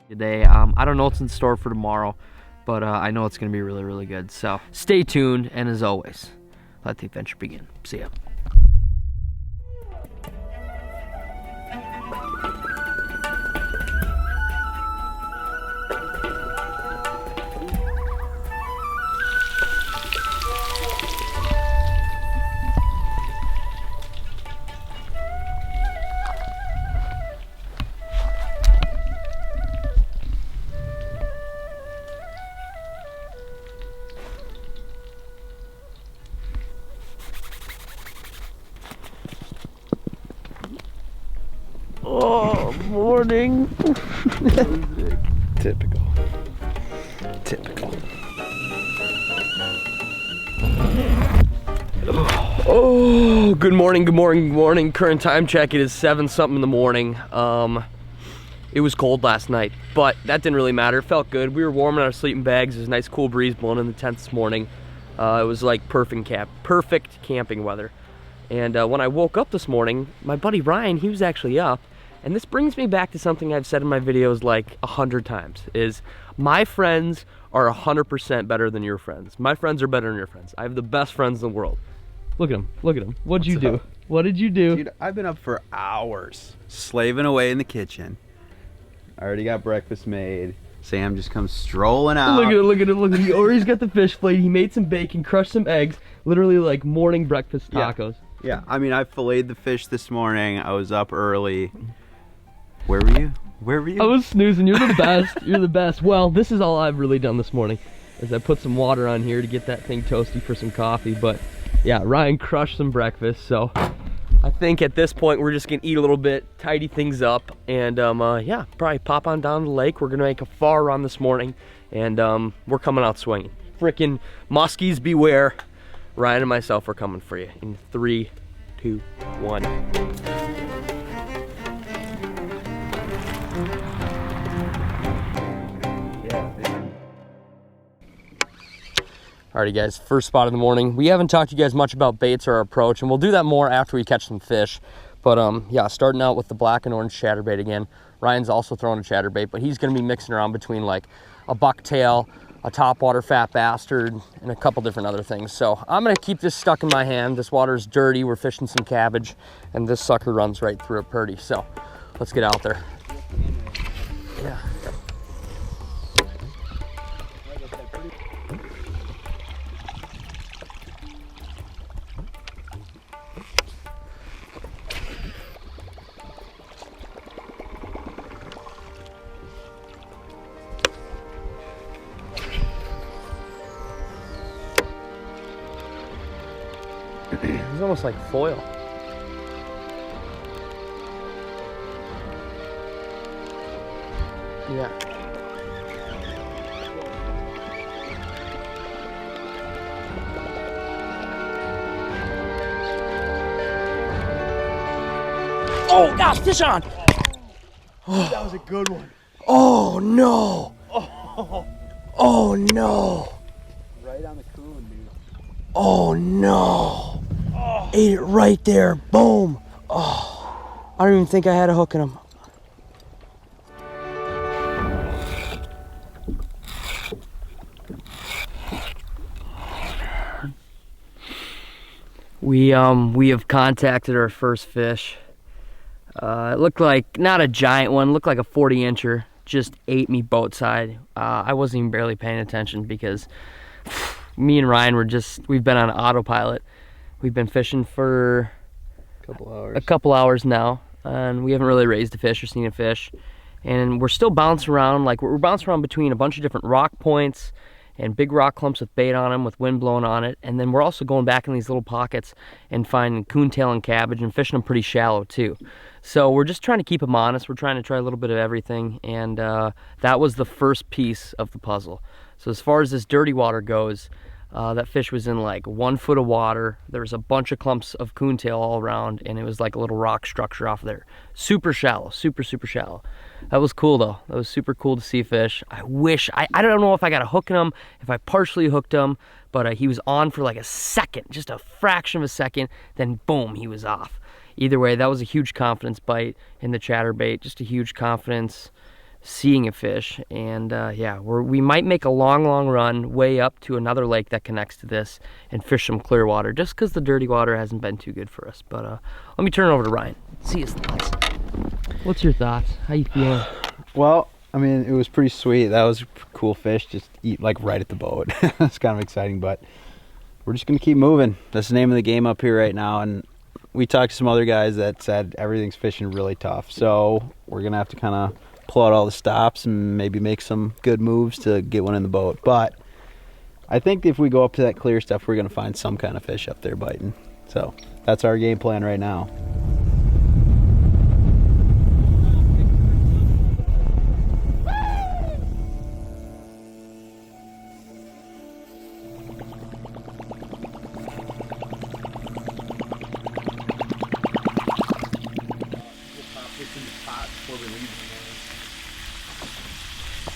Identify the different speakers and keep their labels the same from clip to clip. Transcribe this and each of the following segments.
Speaker 1: Today, I don't know what's in store for tomorrow, but I know it's gonna be really, really good. So stay tuned, and as always, let the adventure begin. See ya. Oh, morning.
Speaker 2: Typical. Typical. Oh, good morning, good morning, good morning. Current time check, it is 7 something in the morning. It was cold last night, but that didn't really matter. It felt good. We were warming our sleeping bags. There's a nice cool breeze blowing in the tent this morning. It was like perfect camping weather. And when I woke up this morning, my buddy Ryan, he was actually up. And this brings me back to something I've said in my videos like 100 times, is my friends are 100% better than your friends. My friends are better than your friends. I have the best friends in the world. Look at him, look at him. What'd you do? What did you do?
Speaker 3: Dude, I've been up for hours, slaving away in the kitchen. I already got breakfast made. Sam just comes strolling out.
Speaker 2: Look at it, look at it, look at it. He already got the fish plate. He made some bacon, crushed some eggs. Literally like morning breakfast tacos.
Speaker 3: Yeah, I mean, I filleted the fish this morning. I was up early. Where were you? Where were you?
Speaker 2: I was snoozing. You're the best. You're the best. Well, this is all I've really done this morning, is I put some water on here to get that thing toasty for some coffee. But yeah, Ryan crushed some breakfast. So I think at this point we're just gonna eat a little bit, tidy things up, and yeah, probably pop on down to the lake. We're gonna make a far run this morning, and we're coming out swinging. Frickin' muskies beware. Ryan and myself are coming for you in 3, 2, 1. Alrighty guys, first spot of the morning. We haven't talked to you guys much about baits or our approach, and we'll do that more after we catch some fish. But yeah, starting out with the black and orange chatterbait again. Ryan's also throwing a chatterbait, but he's gonna be mixing around between like a bucktail, a topwater fat bastard, and a couple different other things. So I'm gonna keep this stuck in my hand. This water's dirty, we're fishing some cabbage, and this sucker runs right through it pretty. So let's get out there. Yeah. He's almost like foil. Yeah. Oh gosh, fish on!
Speaker 4: Oh, that was a good one.
Speaker 2: Oh no!
Speaker 4: Oh,
Speaker 2: Oh no!
Speaker 3: Right on the coon, dude.
Speaker 2: Oh no! Ate it right there. Boom! Oh, I don't even think I had a hook in him. We have contacted our first fish. It looked like not a giant one, looked like a 40-incher. Just ate me boat side. I wasn't even barely paying attention because me and Ryan we've been on autopilot. We've been fishing for a couple hours now, and we haven't really raised a fish or seen a fish. And we're still bouncing around, like we're bouncing around between a bunch of different rock points and big rock clumps with bait on them, with wind blowing on it. And then we're also going back in these little pockets and finding coontail and cabbage and fishing them pretty shallow too. So we're just trying to keep them honest. We're trying to try a little bit of everything. And that was the first piece of the puzzle. So as far as this dirty water goes, that fish was in like 1 foot of water. There was a bunch of clumps of coontail all around, and it was like a little rock structure off there. Super shallow, super shallow. That was cool though. That was super cool to see fish. I don't know if I got a hook in him, if I partially hooked him, but he was on for like a second, just a fraction of a second, then boom, he was off. Either way, that was a huge confidence bite in the chatterbait, just a huge confidence seeing a fish. And yeah, we might make a long run way up to another lake that connects to this and fish some clear water, just because the dirty water hasn't been too good for us. But let me turn it over to Ryan. See his thoughts. What's your thoughts? How you feeling?
Speaker 3: Well, I mean, it was pretty sweet. That was a cool fish. Just eat like right at the boat. It's kind of exciting, but we're just gonna keep moving. That's the name of the game up here right now. And we talked to some other guys that said everything's fishing really tough. So we're gonna have to kind of pull out all the stops and maybe make some good moves to get one in the boat. But I think if we go up to that clear stuff, we're gonna find some kind of fish up there biting. So that's our game plan right now.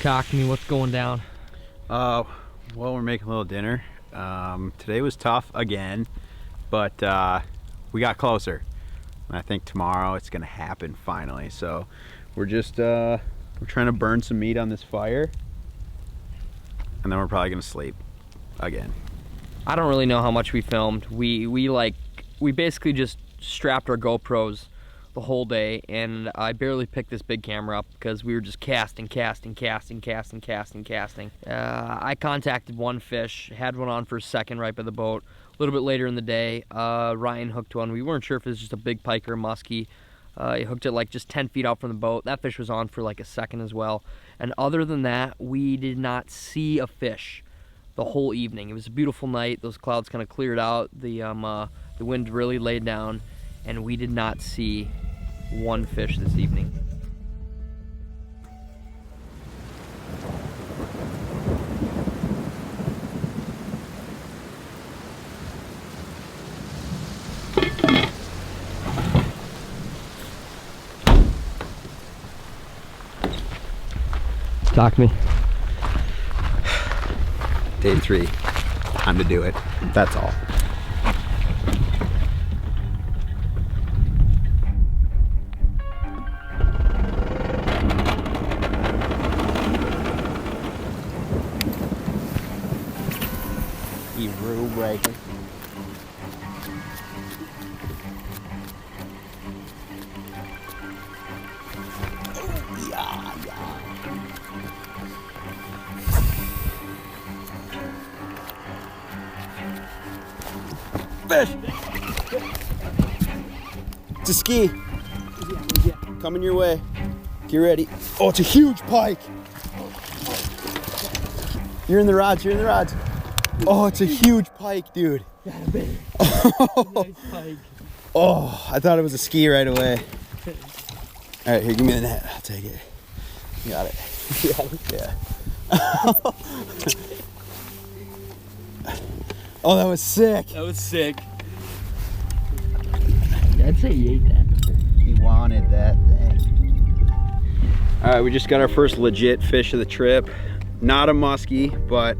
Speaker 2: Cock me, what's going down?
Speaker 3: Well, we're making a little dinner. Today was tough again, but we got closer. And I think tomorrow it's gonna happen finally. So we're just we're trying to burn some meat on this fire, and then we're probably gonna sleep again.
Speaker 2: I don't really know how much we filmed. We basically just strapped our GoPros the whole day, and I barely picked this big camera up because we were just casting. I contacted one fish, had one on for a second right by the boat. A little bit later in the day, Ryan hooked one. We weren't sure if it was just a big pike or a musky. He hooked it like just 10 feet out from the boat. That fish was on for like a second as well. And other than that, we did not see a fish the whole evening. It was a beautiful night. Those clouds kind of cleared out. The wind really laid down, and we did not see one fish this evening. Talk me.
Speaker 3: Day 3, time to do it. That's all. You rule breaker. Fish! It's a ski. Coming your way. Get ready. Oh, it's a huge pike. You're in the rods, you're in the rods. Oh, it's a huge pike, dude. Oh, I thought it was a ski right away. All right, here, give me the net. I'll take it. You got it. Yeah. Oh, that was sick.
Speaker 2: That was sick. I'd say he ate that.
Speaker 3: He wanted that thing. All right, we just got our first legit fish of the trip. Not a musky, but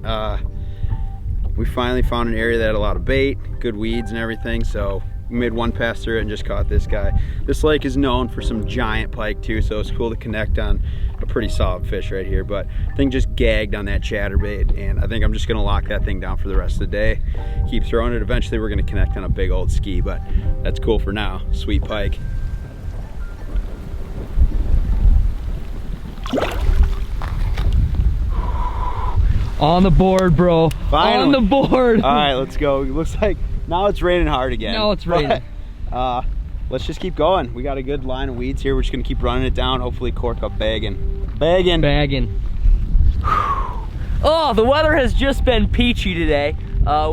Speaker 3: we finally found an area that had a lot of bait, good weeds and everything, so we made one pass through it and just caught this guy. This lake is known for some giant pike too, so it's cool to connect on a pretty solid fish right here, but I think just gagged on that chatterbait, and I think I'm just gonna lock that thing down for the rest of the day. Keep throwing it. Eventually we're gonna connect on a big old ski, but that's cool for now. Sweet pike.
Speaker 2: On the board, bro.
Speaker 3: Finally.
Speaker 2: On the board.
Speaker 3: All right, let's go. It looks like now it's raining hard again.
Speaker 2: No, it's raining.
Speaker 3: But, let's just keep going. We got a good line of weeds here. We're just gonna keep running it down. Hopefully cork up bagging.
Speaker 2: Bagging. Oh, the weather has just been peachy today.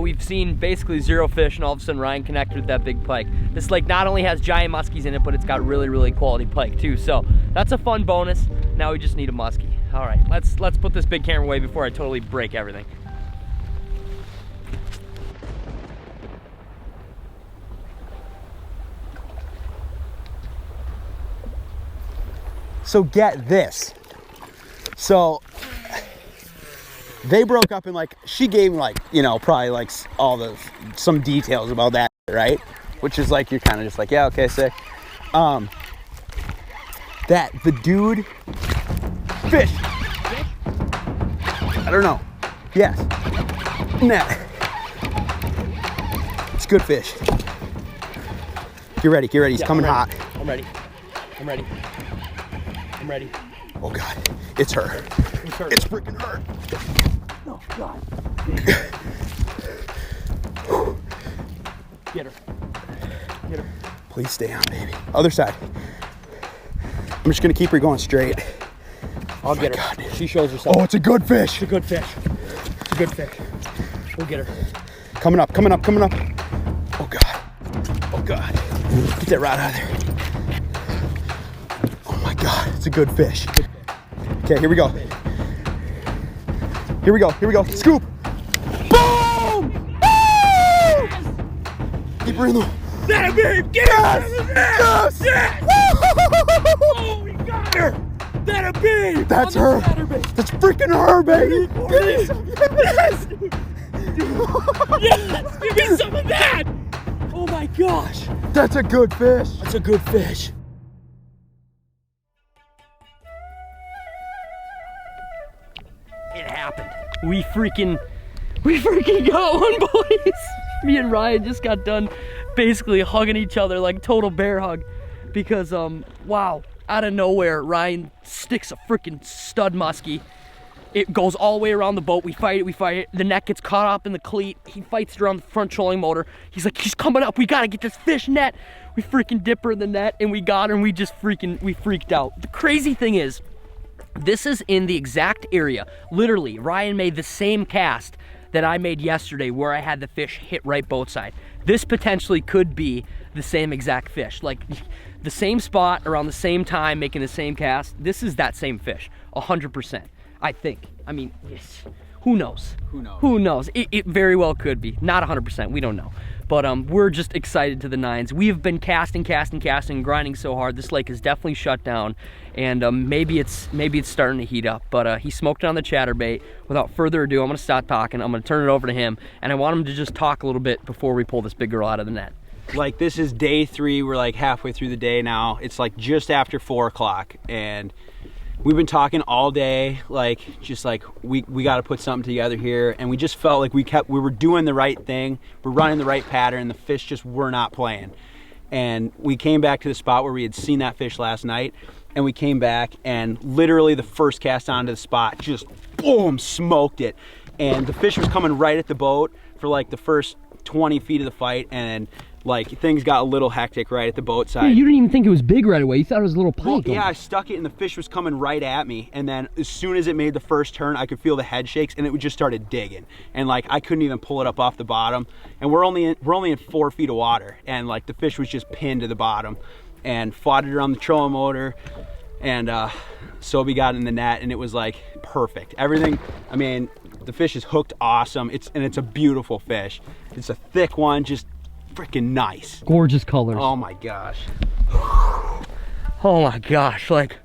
Speaker 2: We've seen basically zero fish, and all of a sudden Ryan connected with that big pike. This lake not only has giant muskies in it, but it's got really quality pike too. So that's a fun bonus. Now we just need a muskie. All right, let's put this big camera away before I totally break everything.
Speaker 3: So get this. So they broke up and like, she gave me like, you know, probably like some details about that, right? Which is like, you're kind of just like, yeah, okay, sick. That the dude Fish. I don't know. Yes. Net. It's good fish. Get ready, get ready. He's coming hot.
Speaker 2: I'm ready. I'm ready. I'm ready.
Speaker 3: Oh God, it's her.
Speaker 2: It's her.
Speaker 3: It's freaking her.
Speaker 2: Oh God. Get her. Get her.
Speaker 3: Please stay on, baby. Other side. I'm just gonna keep her going straight.
Speaker 2: I'll get her. God. She shows herself.
Speaker 3: Oh, it's a good fish.
Speaker 2: It's a good fish. It's a good fish. We'll get her.
Speaker 3: Coming up, coming up, coming up. Oh God. Oh God. Get that rod out of there. Oh my God, it's a good fish. Okay, here we go. Here we go, here we go. Scoop. Boom! Woo! Keep her in the...
Speaker 4: That a babe! Get
Speaker 3: Yes! Yes!
Speaker 4: Yes! Oh, we got her! That a babe!
Speaker 3: That's her. That's freaking her, baby.
Speaker 4: Yes! Yes! Give me some of that! Oh my gosh!
Speaker 3: That's a good fish.
Speaker 4: That's a good fish.
Speaker 2: It happened. We freaking got one, boys. Me and Ryan just got done basically hugging each other like total bear hug because wow, out of nowhere Ryan sticks a freaking stud musky. It goes all the way around the boat. We fight it. The net gets caught up in the cleat. He fights it around the front trolling motor. He's like, he's coming up. We gotta get this fish net. We freaking dip her in the net and we got her and we freaked out. The crazy thing is, this is in the exact area. Literally, Ryan made the same cast that I made yesterday where I had the fish hit right boat side. This potentially could be the same exact fish. Like the same spot around the same time making the same cast. This is that same fish, 100%. I think. I mean, who knows?
Speaker 3: Who knows?
Speaker 2: Who knows? It very well could be. Not 100%, we don't know. But we're just excited to the nines. We have been casting, grinding so hard. This lake is definitely shut down. And maybe it's starting to heat up. But he smoked it on the chatterbait. Without further ado, I'm gonna stop talking. I'm gonna turn it over to him. And I want him to just talk a little bit before we pull this big girl out of the net.
Speaker 3: Like, this is day 3. We're like halfway through the day now. It's like just after 4 o'clock. And we've been talking all day, like, just like we got to put something together here, and we just felt like we were doing the right thing, we're running the right pattern, the fish just were not playing. And we came back to the spot where we had seen that fish last night, and we came back and literally the first cast onto the spot, just boom, smoked it. And the fish was coming right at the boat for like the first 20 feet of the fight, and like things got a little hectic right at the boat side.
Speaker 2: Yeah, you didn't even think it was big right away. You thought it was a little pike.
Speaker 3: Well, yeah, I stuck it and the fish was coming right at me. And then as soon as it made the first turn, I could feel the head shakes and it just started digging. And like I couldn't even pull it up off the bottom. And we're only in 4 feet of water. And like the fish was just pinned to the bottom and fought it around the trolling motor. And Sobi got in the net and it was like perfect. Everything, I mean, the fish is hooked awesome. It's a beautiful fish. It's a thick one, just freaking nice.
Speaker 2: Gorgeous colors.
Speaker 3: Oh my gosh.
Speaker 2: Oh my gosh, like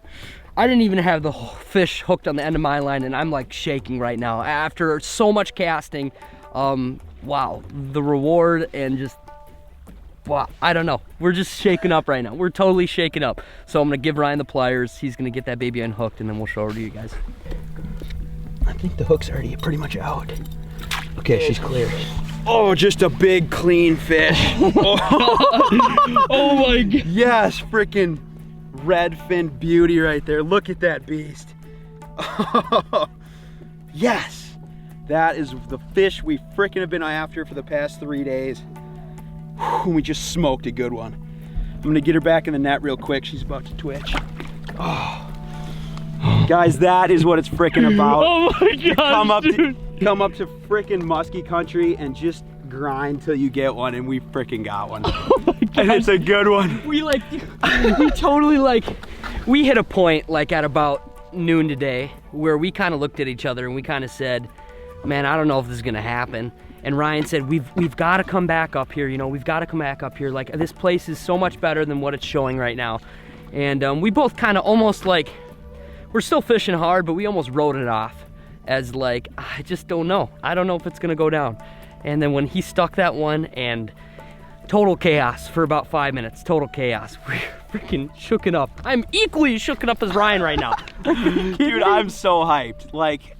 Speaker 2: I didn't even have the fish hooked on the end of my line and I'm like shaking right now after so much casting. Wow, the reward and just, wow, I don't know. We're just shaking up right now. We're totally shaking up. So I'm gonna give Ryan the pliers. He's gonna get that baby unhooked and then we'll show her to you guys.
Speaker 3: I think the hook's already pretty much out. Okay, she's clear. Oh, just a big clean fish.
Speaker 2: Oh my God.
Speaker 3: Yes, freaking redfin beauty right there. Look at that beast. Yes, that is the fish we freaking have been after for the past 3 days. We just smoked a good one. I'm gonna get her back in the net real quick. She's about to twitch. Oh. Guys, that is what it's freaking about.
Speaker 2: Oh my God,
Speaker 3: come up to freaking musky country and just grind till you get one, and we freaking got one.
Speaker 2: Oh my God.
Speaker 3: And it's a good one.
Speaker 2: We totally we hit a point like at about noon today where we kind of looked at each other and we kind of said, man, I don't know if this is gonna happen. And Ryan said, we've got to come back up here, you know, we've got to come back up here. Like, this place is so much better than what it's showing right now. And we both kind of almost like, we're still fishing hard, but we almost wrote it off as like, I just don't know. I don't know if it's gonna go down. And then when he stuck that one, and total chaos for about 5 minutes, total chaos. freaking shooken up. I'm equally as shooken up as Ryan right now.
Speaker 3: Dude, I'm so hyped. Like,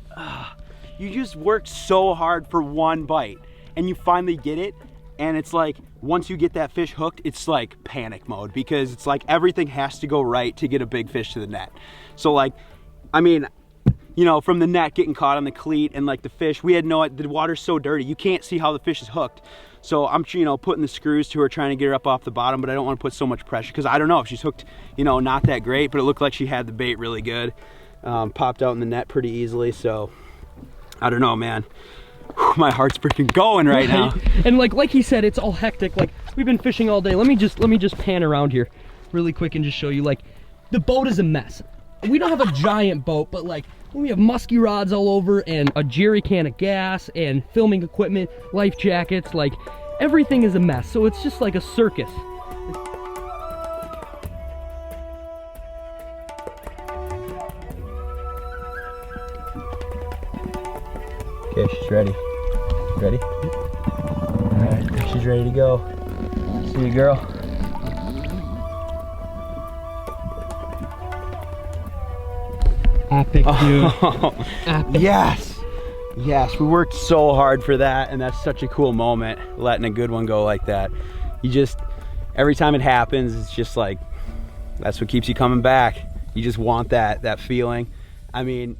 Speaker 3: you just worked so hard for one bite and you finally get it. And it's like, once you get that fish hooked, it's like panic mode because it's like everything has to go right to get a big fish to the net. So like, I mean, you know, from the net getting caught on the cleat and like the fish, we had the water's so dirty, you can't see how the fish is hooked. So I'm, you know, putting the screws to her, trying to get her up off the bottom, but I don't want to put so much pressure because I don't know if she's hooked, you know, not that great, but it looked like she had the bait really good. Popped out in the net pretty easily, so I don't know, man. My heart's freaking going right now.
Speaker 2: And like he said, it's all hectic. Like, we've been fishing all day. Let me just pan around here really quick and just show you, like, the boat is a mess. We don't have a giant boat, but like, we have musky rods all over and a jerry can of gas and filming equipment, life jackets, like everything is a mess. So it's just like a circus.
Speaker 3: Okay, she's ready. Ready? All right, she's ready to go. See you, girl.
Speaker 2: Epic, dude.
Speaker 3: Epic. Yes. Yes, we worked so hard for that, and that's such a cool moment, letting a good one go like that. You just, every time it happens, it's just like, that's what keeps you coming back. You just want that feeling. I mean,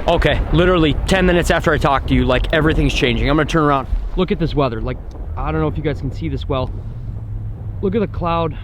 Speaker 2: okay, literally 10 minutes after I talked to you, like everything's changing. I'm gonna turn around. Look at this weather. Like, I don't know if you guys can see this well. Look at the cloud.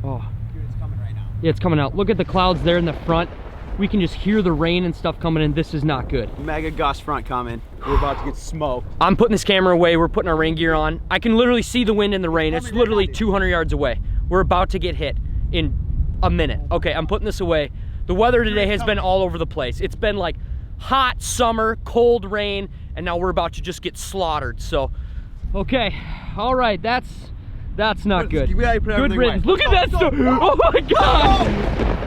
Speaker 2: Oh.
Speaker 3: Dude, it's coming right now.
Speaker 2: Yeah, it's coming out. Look at the clouds there in the front. We can just hear the rain and stuff coming in. This is not good.
Speaker 3: Mega gust front coming. We're about to get smoked.
Speaker 2: I'm putting this camera away. We're putting our rain gear on. I can literally see the wind and the rain. It's literally 200 yards away. We're about to get hit in a minute. Okay, I'm putting this away. The weather today has been all over the place. It's been like hot summer, cold rain, and now we're about to just get slaughtered. So, okay, all right, that's not good. Good riddance. Look at that stuff. Oh my God.